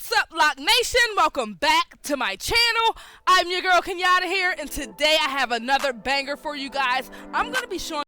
What's up, Loc Nation? Welcome back to my channel. I'm your girl Kenyata here, and today I have another banger for you guys. I'm going to be showing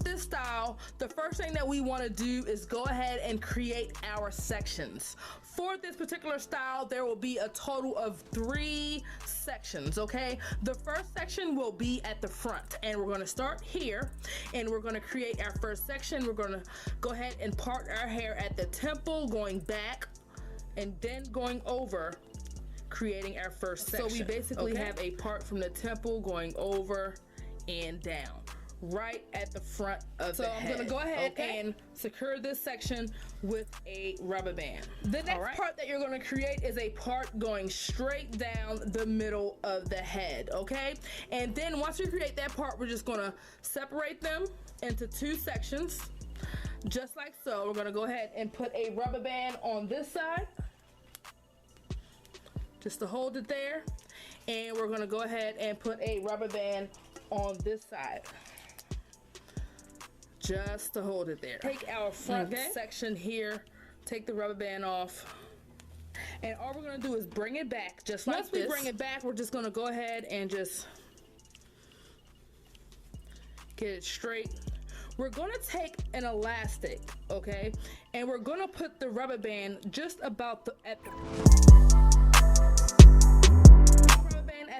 this style. The first thing that we want to do is go ahead and create our sections. For this particular style, there will be a total of 3 sections, okay? The first section will be at the front, and we're going to start here, and we're going to create our first section. We're going to go ahead and part our hair at the temple, going back and then going over, creating our first section. So we basically have a part from the temple going over and down, right at the front of the head. So I'm gonna go ahead and secure this section with a rubber band. The next part that you're gonna create is a part going straight down the middle of the head, okay? And then once we create that part, we're just gonna separate them into 2 sections, just like so. We're gonna go ahead and put a rubber band on this side, just to hold it there. And we're gonna go ahead and put a rubber band on this side, just to hold it there. Take our front section here, take the rubber band off, and all we're gonna do is bring it back just like this. Once we bring it back, we're just gonna go ahead and just get it straight. We're gonna take an elastic, okay, and we're gonna put the rubber band just about at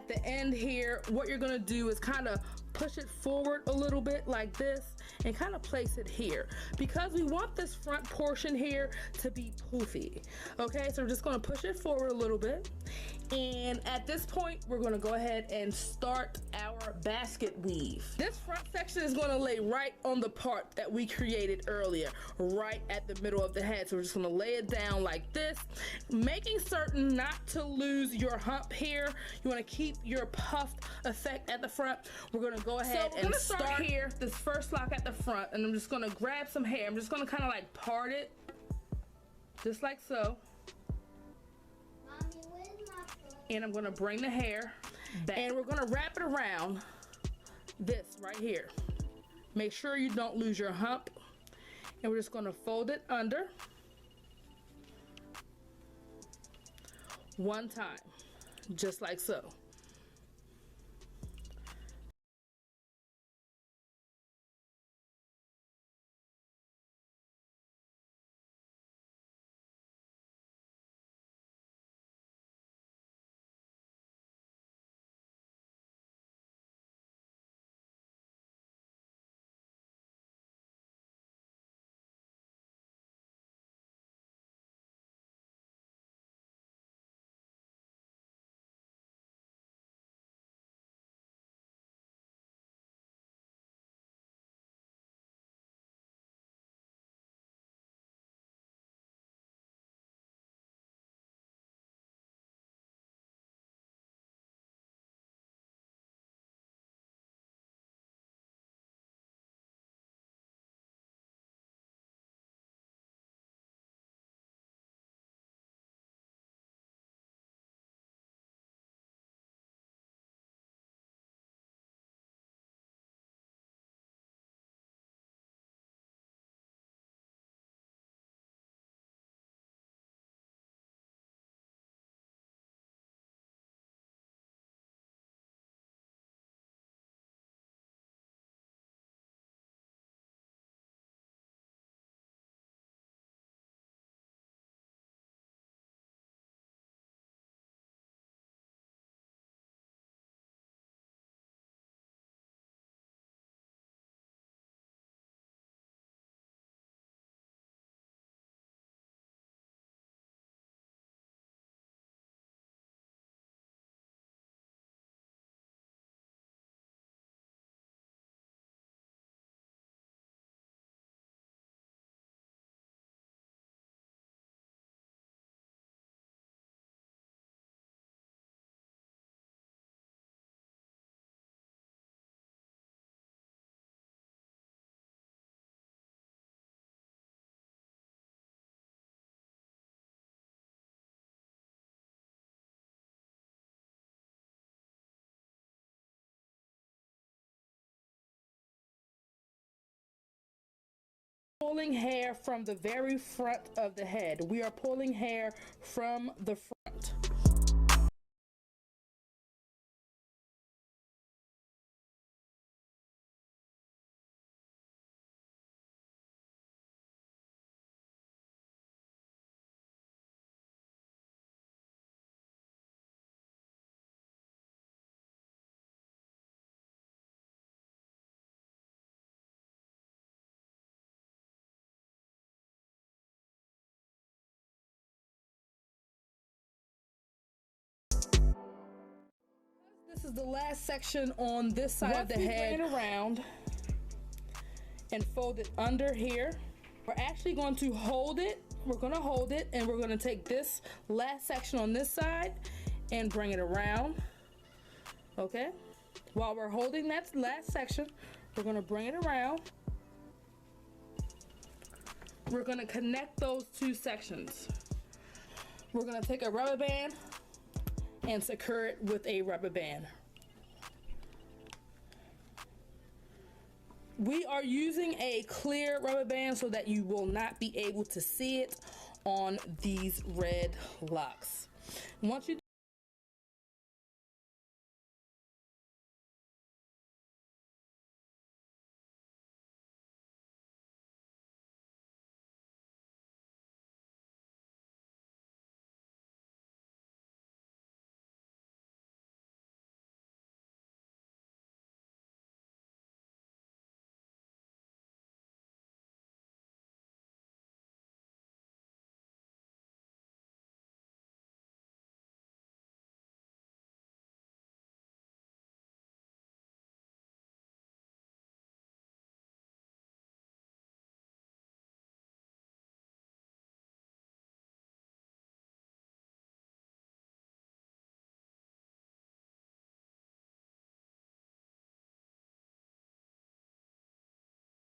the end here. What you're gonna do is kind of push it forward a little bit like this and kind of place it here, because we want this front portion here to be poofy, okay? So we're just going to push it forward a little bit, and at this point we're going to go ahead and start our basket weave. This front section is going to lay right on the part that we created earlier, right at the middle of the head. So we're just going to lay it down like this, making certain not to lose your hump here. You want to keep your puffed effect at the front. We're going to go ahead and start here, this first lock at the front, and I'm just going to grab some hair. I'm just going to kind of like part it just like so. And I'm going to bring the hair back, and we're going to wrap it around this right here. Make sure you don't lose your hump, and we're just going to fold it under one time, just like so. Pulling hair from the very front of the head. We are pulling hair from the front. This is the last section on this side of the head. Bring it around and fold it under here. We're actually going to hold it. We're going to hold it, and we're going to take this last section on this side and bring it around. Okay? While we're holding that last section, we're going to bring it around. We're going to connect those two sections. We're going to take a rubber band and secure it with a rubber band. We are using a clear rubber band so that you will not be able to see it on these red locks. Once you do